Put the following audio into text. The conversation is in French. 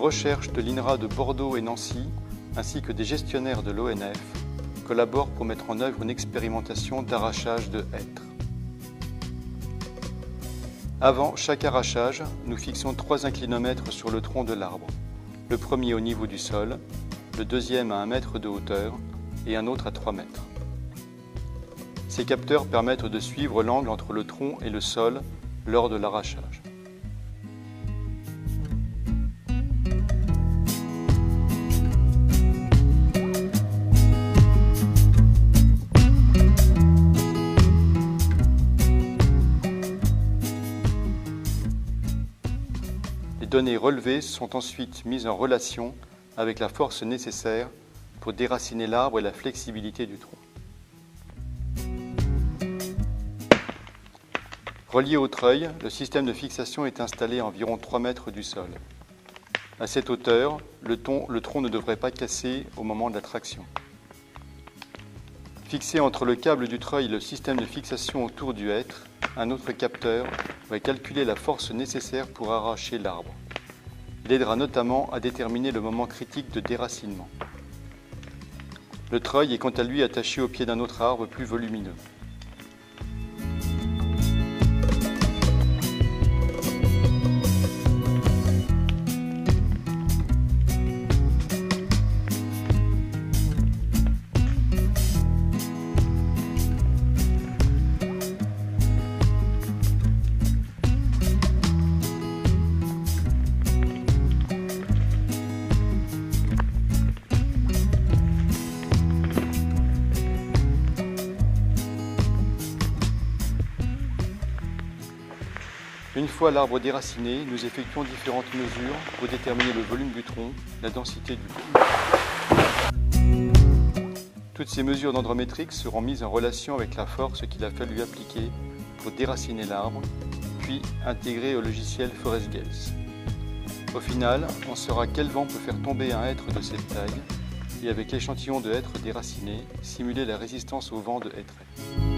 recherche de l'INRA de Bordeaux et Nancy, ainsi que des gestionnaires de l'ONF, collaborent pour mettre en œuvre une expérimentation d'arrachage de hêtres. Avant chaque arrachage, nous fixons 3 inclinomètres sur le tronc de l'arbre. Le premier au niveau du sol, le deuxième à 1 mètre de hauteur et un autre à 3 mètres. Ces capteurs permettent de suivre l'angle entre le tronc et le sol lors de l'arrachage. Les données relevées sont ensuite mises en relation avec la force nécessaire pour déraciner l'arbre et la flexibilité du tronc. Relié au treuil, le système de fixation est installé à environ 3 mètres du sol. À cette hauteur, le tronc ne devrait pas casser au moment de la traction. Fixé entre le câble du treuil et le système de fixation autour du hêtre, un autre capteur va calculer la force nécessaire pour arracher l'arbre. Il aidera notamment à déterminer le moment critique de déracinement. Le treuil est quant à lui attaché au pied d'un autre arbre plus volumineux. Une fois l'arbre déraciné, nous effectuons différentes mesures pour déterminer le volume du tronc, la densité du bois. Toutes ces mesures dendrométriques seront mises en relation avec la force qu'il a fallu appliquer pour déraciner l'arbre, puis intégrée au logiciel ForestGales. Au final, on saura quel vent peut faire tomber un hêtre de cette taille et avec l'échantillon de hêtres déracinés, simuler la résistance au vent de hêtrée.